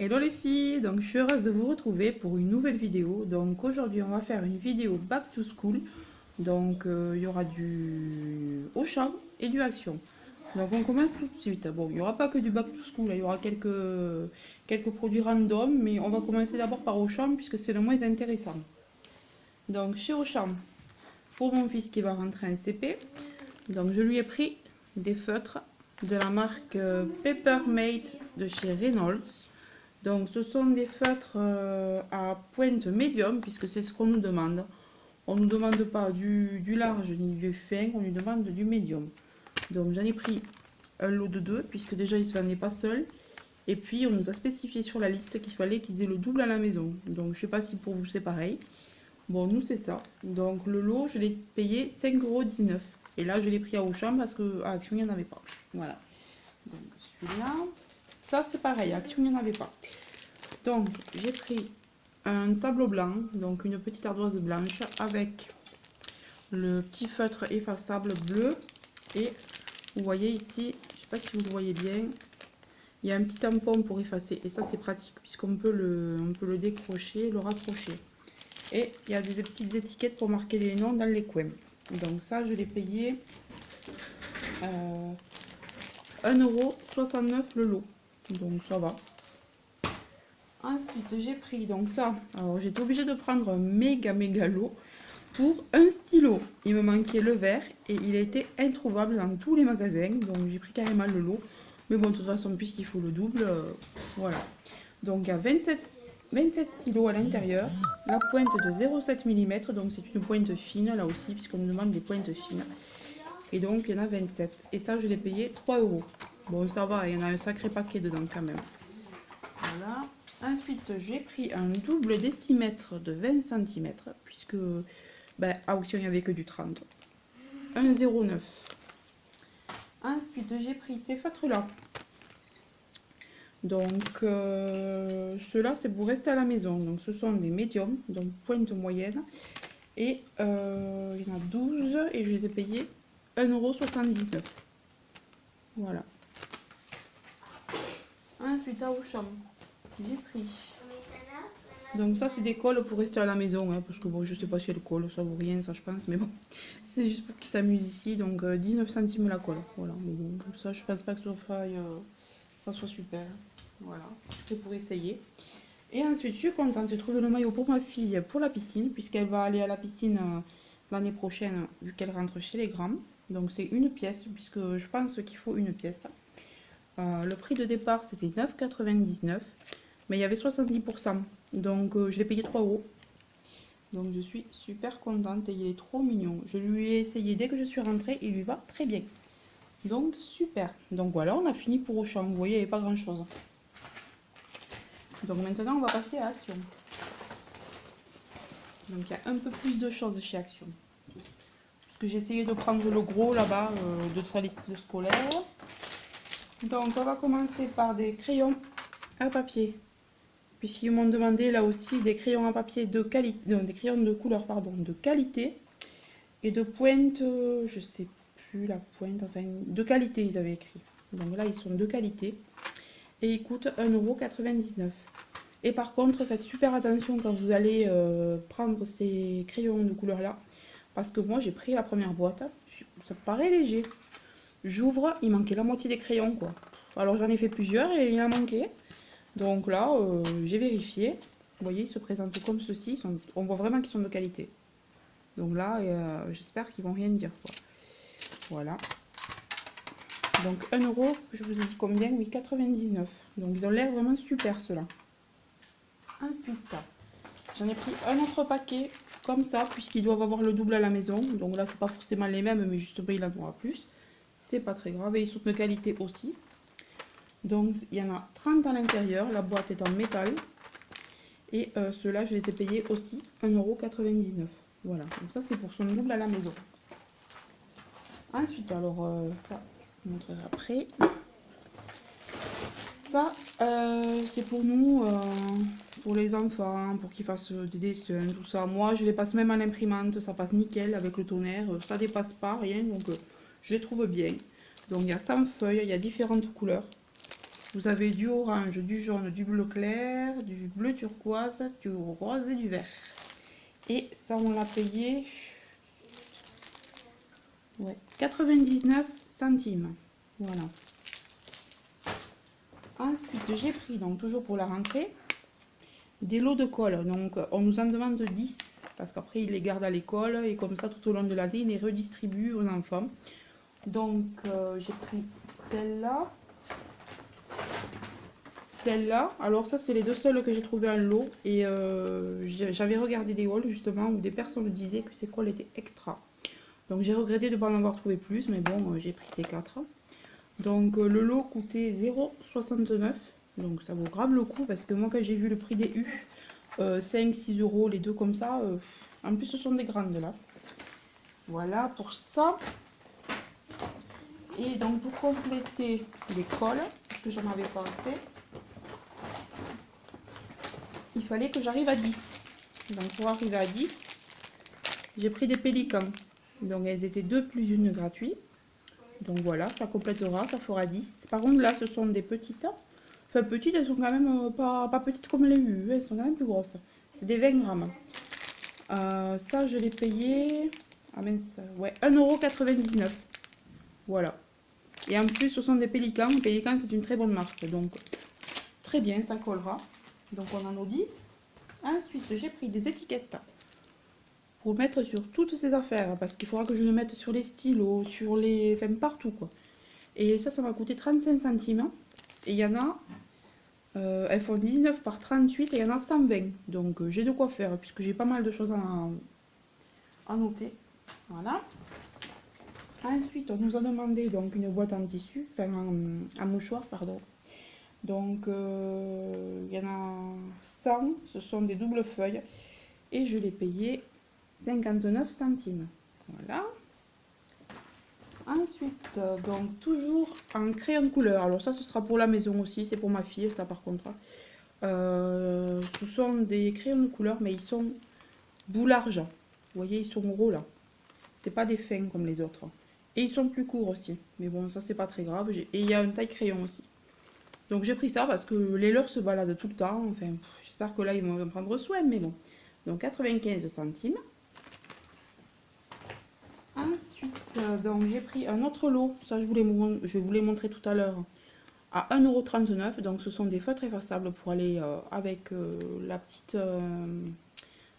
Hello les filles, donc je suis heureuse de vous retrouver pour une nouvelle vidéo. Donc aujourd'hui on va faire une vidéo back to school. Donc il y aura du Auchan et du Action. Donc on commence tout de suite. Bon, il n'y aura pas que du back to school, il y aura quelques produits random, mais on va commencer d'abord par Auchan puisque c'est le moins intéressant. Donc chez Auchan, pour mon fils qui va rentrer en CP, donc je lui ai pris des feutres de la marque Peppermate de chez Reynolds. Donc ce sont des feutres à pointe médium puisque c'est ce qu'on nous demande. On ne nous demande pas du large ni du fin, on lui demande du médium. Donc j'en ai pris un lot de deux puisque déjà il ne se vendait pas seul. Et puis on nous a spécifié sur la liste qu'il fallait qu'ils aient le double à la maison. Donc je ne sais pas si pour vous c'est pareil. Bon, nous c'est ça. Donc le lot je l'ai payé 5,19 €. Et là je l'ai pris à Auchan parce qu'à Action il n'y en avait pas. Voilà. Donc celui-là. Ça c'est pareil, à Action il n'y en avait pas. Donc j'ai pris un tableau blanc, donc une petite ardoise blanche avec le petit feutre effaçable bleu. Et vous voyez ici, je ne sais pas si vous le voyez bien, il y a un petit tampon pour effacer. Et ça c'est pratique puisqu'on peut le décrocher, le raccrocher. Et il y a des petites étiquettes pour marquer les noms dans les coins. Donc ça je l'ai payé 1,69 € le lot. Donc ça va. Ensuite, j'ai pris donc ça. Alors, j'étais obligée de prendre un méga lot pour un stylo. Il me manquait le vert et il a été introuvable dans tous les magasins. Donc, j'ai pris carrément le lot. Mais bon, de toute façon, puisqu'il faut le double, voilà. Donc, il y a 27 stylos à l'intérieur. La pointe de 0,7 mm. Donc, c'est une pointe fine là aussi, puisqu'on me demande des pointes fines. Et donc, il y en a 27. Et ça, je l'ai payé 3 €. Bon, ça va, il y en a un sacré paquet dedans quand même. Voilà. Ensuite, j'ai pris un double décimètre de 20 cm, puisque à Auchan, il n'y avait que du 30. 1,09 €. Ensuite, j'ai pris ces feutres-là. Donc, ceux-là, c'est pour rester à la maison. Donc, ce sont des médiums, donc pointe moyenne. Et il y en a 12 et je les ai payés 1,79 €. Voilà. Ensuite, à Auchan, j'ai pris. Donc ça c'est des cols pour rester à la maison, hein, parce que bon je sais pas si elle colle, ça vaut rien ça je pense, mais bon. C'est juste pour qu'ils s'amusent ici, donc 19 centimes la colle. Voilà, mais bon, ça je pense pas que ça soit super. Voilà, c'est pour essayer. Et ensuite je suis contente, j'ai trouvé le maillot pour ma fille pour la piscine, puisqu'elle va aller à la piscine l'année prochaine, vu qu'elle rentre chez les grands. Donc c'est une pièce, puisque je pense qu'il faut une pièce. Le prix de départ c'était 9,99 €, mais il y avait 70%. Donc je l'ai payé 3 €. Donc je suis super contente et il est trop mignon. Je lui ai essayé dès que je suis rentrée, il lui va très bien. Donc super. Donc voilà, on a fini pour Auchan. Vous voyez, il n'y avait pas grand chose. Donc maintenant on va passer à Action. Donc il y a un peu plus de choses chez Action. Parce que j'ai essayé de prendre le gros là-bas de sa liste scolaire. Donc on va commencer par des crayons à papier. Puisqu'ils m'ont demandé là aussi des crayons à papier de qualité, des crayons de couleur pardon, de qualité et de pointe, je sais plus la pointe, enfin de qualité ils avaient écrit. Donc là ils sont de qualité et ils coûtent 1,99 €. Et par contre faites super attention quand vous allez prendre ces crayons de couleur là, parce que moi j'ai pris la première boîte, ça paraît léger. J'ouvre, il manquait la moitié des crayons quoi. Alors j'en ai fait plusieurs et il en manquait. Donc là, j'ai vérifié. Vous voyez, ils se présentent comme ceci. On voit vraiment qu'ils sont de qualité. Donc là, j'espère qu'ils vont rien dire, quoi. Voilà. Donc 1 €, je vous ai dit combien? Oui, 99. Donc ils ont l'air vraiment super, ceux-là. Ensuite, j'en ai pris un autre paquet comme ça, puisqu'ils doivent avoir le double à la maison. Donc là, c'est pas forcément les mêmes, mais justement, il en aura plus. C'est pas très grave. Et ils sont de qualité aussi. Donc il y en a 30 à l'intérieur. La boîte est en métal. Et ceux-là, je les ai payés aussi 1,99 €. Voilà, donc ça c'est pour son double à la maison. Ensuite, alors ça, je vous montrerai après. Ça, c'est pour nous, pour les enfants, pour qu'ils fassent des dessins, tout ça. Moi, je les passe même à l'imprimante, ça passe nickel avec le tonnerre. Ça dépasse pas, rien, donc je les trouve bien. Donc il y a 100 feuilles, il y a différentes couleurs. Vous avez du orange, du jaune, du bleu clair, du bleu turquoise, du rose et du vert. Et ça, on l'a payé 99 centimes. Voilà. Ensuite, j'ai pris, donc toujours pour la rentrée, des lots de colle. Donc, on nous en demande 10 parce qu'après, ils les gardent à l'école et comme ça, tout au long de l'année, ils les redistribuent aux enfants. Donc, j'ai pris celle-là. Celle-là, alors ça c'est les deux seules que j'ai trouvé en lot et j'avais regardé des hauls justement où des personnes me disaient que ces colles étaient extra. Donc j'ai regretté de ne pas en avoir trouvé plus, mais bon, j'ai pris ces 4. Donc le lot coûtait 0,69, donc ça vaut grave le coup parce que moi quand j'ai vu le prix des U, 5-6 euros les deux comme ça, en plus ce sont des grandes là. Voilà pour ça. Et donc pour compléter les colles, parce que j'en avais pas assez, il fallait que j'arrive à 10. Donc pour arriver à 10, j'ai pris des pélicans. Donc elles étaient 2 plus 1 gratuit. Donc voilà, ça complétera, ça fera 10. Par contre là, ce sont des petites. Enfin petites, elles sont quand même pas petites comme les U, elles sont quand même plus grosses. C'est des 20 grammes. Ça, je l'ai payé, ah mince, ouais, 1,99 €. Voilà. Et en plus, ce sont des pélicans. Pélican, c'est une très bonne marque. Donc très bien, ça collera. Donc on en a 10. Ensuite, j'ai pris des étiquettes pour mettre sur toutes ces affaires, parce qu'il faudra que je le mette sur les stylos, sur les... enfin partout quoi. Et ça m'a coûté 35 centimes. Et il y en a, elles font 19 par 38 et il y en a 120. Donc j'ai de quoi faire, puisque j'ai pas mal de choses à noter. Voilà. Ensuite, on nous a demandé donc une boîte en tissu, enfin en mouchoir, pardon. Donc il y en a 100, ce sont des doubles feuilles. Et je l'ai payé 59 centimes. Voilà. Ensuite, donc toujours en crayon de couleur. Alors ça, ce sera pour la maison aussi. C'est pour ma fille, ça par contre. Ce sont des crayons de couleur, mais ils sont boule argent. Vous voyez, ils sont gros là. C'est pas des fins comme les autres. Et ils sont plus courts aussi. Mais bon, ça c'est pas très grave. Et il y a un taille crayon aussi. Donc j'ai pris ça parce que les leurs se baladent tout le temps. Enfin, j'espère que là ils vont prendre soin, mais bon. Donc 95 centimes. Ensuite, donc j'ai pris un autre lot, ça je vous l'ai montré tout à l'heure, à 1,39 €. Donc ce sont des feutres effaçables pour aller avec la petite...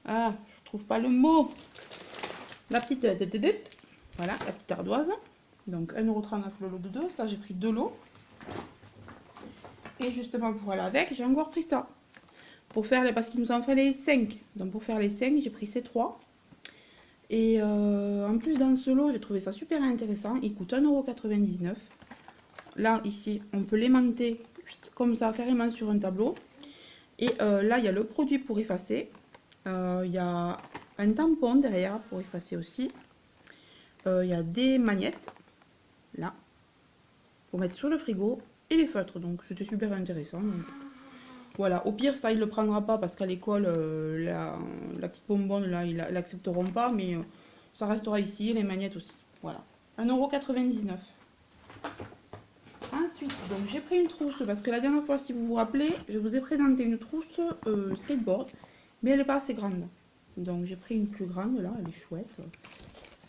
ah, je trouve pas le mot. La petite... voilà, la petite ardoise. Donc 1,39 € le lot de 2. Ça j'ai pris 2 lots. Et justement pour aller avec, j'ai encore pris ça. Pour faire les... Parce qu'il nous en fallait 5. Donc pour faire les 5, j'ai pris ces 3. Et en plus dans ce lot, j'ai trouvé ça super intéressant. Il coûte 1,99 €. Là, ici, on peut l'aimanter comme ça, carrément sur un tableau. Et là, il y a le produit pour effacer. Il y a un tampon derrière pour effacer aussi. Il y a des magnettes, là, pour mettre sur le frigo. Et les feutres, donc c'était super intéressant. Donc, voilà, au pire, ça, il ne le prendra pas parce qu'à l'école, la petite bonbonne, là, ils l'accepteront pas. Mais ça restera ici, les magnettes aussi. Voilà, 1,99 €. Ensuite, donc j'ai pris une trousse parce que la dernière fois, si vous vous rappelez, je vous ai présenté une trousse skateboard, mais elle n'est pas assez grande. Donc j'ai pris une plus grande, là, elle est chouette.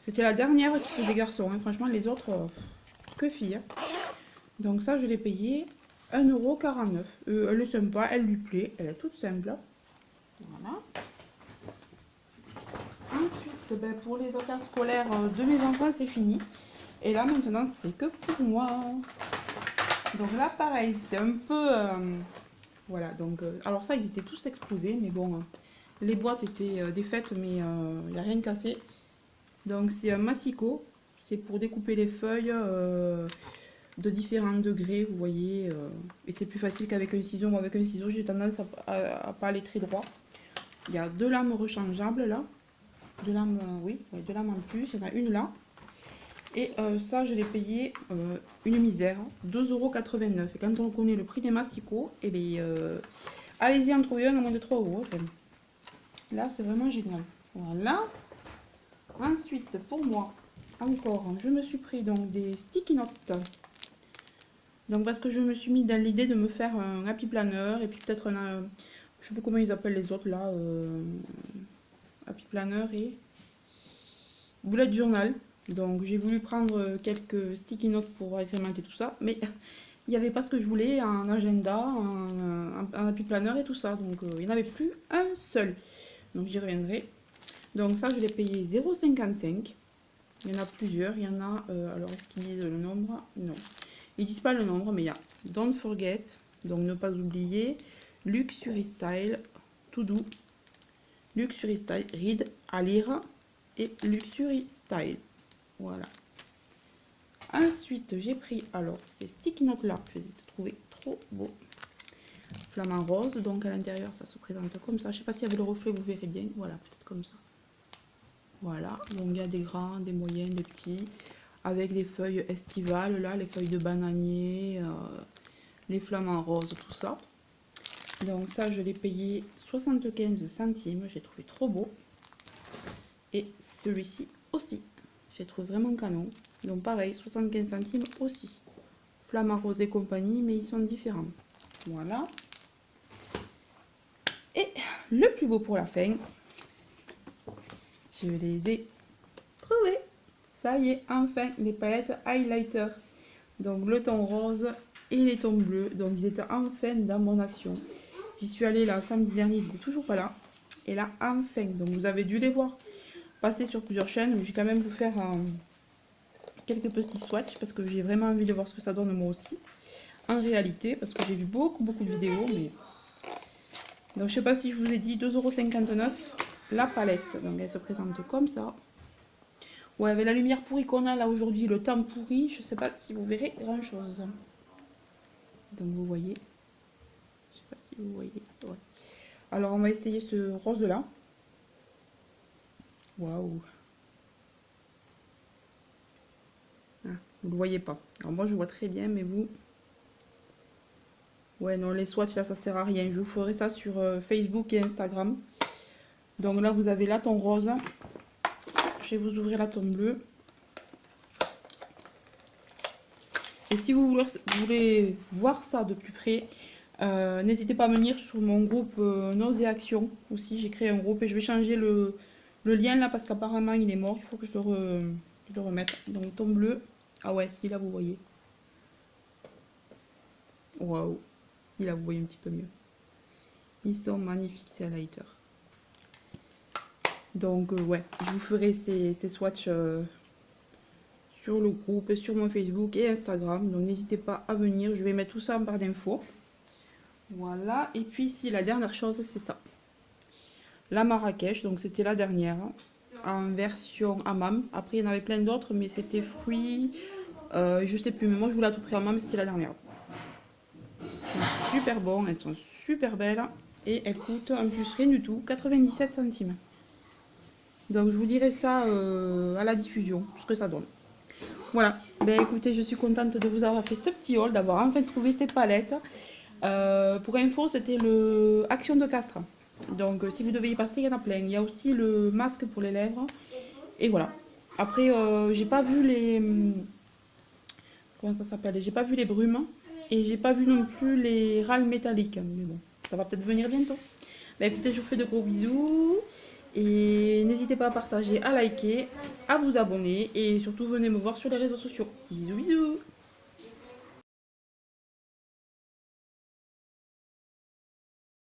C'était la dernière qui faisait garçon, hein. Franchement, les autres, que filles. Hein. Donc ça, je l'ai payé 1,49 €. Elle est sympa, elle lui plaît, elle est toute simple. Voilà. Ensuite, ben, pour les affaires scolaires de mes enfants, c'est fini. Et là, maintenant, c'est que pour moi. Donc là, pareil, c'est un peu... voilà, donc... alors ça, ils étaient tous exposés, mais bon, les boîtes étaient défaites, mais il n'y a rien de cassé. Donc c'est un massicot, c'est pour découper les feuilles de différents degrés, vous voyez. Et c'est plus facile qu'avec un ciseau. Moi, avec un ciseau, j'ai tendance à pas aller très droit. Il y a 2 lames rechangeables, là. 2 lames, oui, 2 lames en plus, il y en a une là. Et ça, je l'ai payé une misère, 2,89 €. Et quand on connaît le prix des massicots, eh bien, allez-y en trouver un à moins de 3 €. Enfin. Là, c'est vraiment génial. Voilà. Ensuite, pour moi, encore, je me suis pris donc des sticky notes. Donc parce que je me suis mis dans l'idée de me faire un happy planner et puis peut-être un... je sais pas comment ils appellent les autres là. Happy planner et bullet journal. Donc j'ai voulu prendre quelques sticky notes pour agrémenter tout ça. Mais il n'y avait pas ce que je voulais, un agenda, un happy planner et tout ça. Donc il n'y en avait plus un seul. Donc j'y reviendrai. Donc ça je l'ai payé 0,55. Il y en a plusieurs. Il y en a... alors est-ce qu'ils disent le nombre? Non. Ils disent pas le nombre, mais il y a Don't Forget, donc ne pas oublier, Luxury Style, To Do, Luxury Style, Read, à lire, et Luxury Style. Voilà. Ensuite, j'ai pris, alors, ces sticky notes là, je les ai trouvés trop beaux. Flamant rose, donc à l'intérieur, ça se présente comme ça. Je sais pas si avec le reflet, vous verrez bien. Voilà, peut-être comme ça. Voilà, donc il y a des grands, des moyens, des petits. Avec les feuilles estivales, là, les feuilles de bananier, les flamants roses, tout ça. Donc ça, je l'ai payé 75 centimes, j'ai trouvé trop beau. Et celui-ci aussi, j'ai trouvé vraiment canon. Donc pareil, 75 centimes aussi. Flamants roses et compagnie, mais ils sont différents. Voilà. Et le plus beau pour la fin, je les ai trouvés. Ça y est, enfin, les palettes highlighter. Donc le ton rose et les tons bleus. Donc ils étaient enfin dans mon action. J'y suis allée là samedi dernier, ils n'étaient toujours pas là. Et là, enfin. Donc vous avez dû les voir passer sur plusieurs chaînes. Mais j'ai quand même vous faire quelques petits swatchs parce que j'ai vraiment envie de voir ce que ça donne moi aussi. En réalité, parce que j'ai vu beaucoup de vidéos. Mais... donc je sais pas si je vous ai dit 2,59 € la palette. Donc elle se présente comme ça. Ouais, avec la lumière pourrie qu'on a là aujourd'hui, le temps pourri, je sais pas si vous verrez grand chose. Donc vous voyez. Je sais pas si vous voyez. Ouais. Alors on va essayer ce rose là. Waouh. Ah, vous le voyez pas. Alors moi je vois très bien, mais vous... ouais, non, les swatchs là ça sert à rien. Je vous ferai ça sur Facebook et Instagram. Donc là vous avez la ton rose. Je vais vous ouvrir la ton bleue. Et si vous voulez voir ça de plus près, n'hésitez pas à venir sur mon groupe Nose et Action aussi. J'ai créé un groupe et je vais changer le lien là parce qu'apparemment il est mort. Il faut que je le remette. Donc ton bleu. Ah ouais, si là vous voyez. Waouh. Si là vous voyez un petit peu mieux. Ils sont magnifiques ces highlighters. Donc ouais, je vous ferai ces swatchs sur le groupe, sur mon Facebook et Instagram. Donc n'hésitez pas à venir. Je vais mettre tout ça en barre d'infos. Voilà. Et puis ici, la dernière chose, c'est ça. La Marrakech. Donc c'était la dernière. En version hammam. Après, il y en avait plein d'autres, mais c'était fruits. Je sais plus, mais moi je voulais à tout prix hammam, c'était la dernière. Elles sont super bonnes, elles sont super belles. Et elles coûtent en plus rien du tout, 97 centimes. Donc je vous dirai ça à la diffusion, ce que ça donne. Voilà, ben écoutez, je suis contente de vous avoir fait ce petit haul, d'avoir enfin trouvé ces palettes. Pour info, c'était le Action de Castres. Donc si vous devez y passer, il y en a plein. Il y a aussi le masque pour les lèvres. Et voilà. Après, j'ai pas vu les... comment ça s'appelle? J'ai pas vu les brumes. Et j'ai pas vu non plus les râles métalliques. Mais bon, ça va peut-être venir bientôt. Ben écoutez, je vous fais de gros bisous. Et n'hésitez pas à partager, à liker, à vous abonner. Et surtout, venez me voir sur les réseaux sociaux. Bisous, bisous.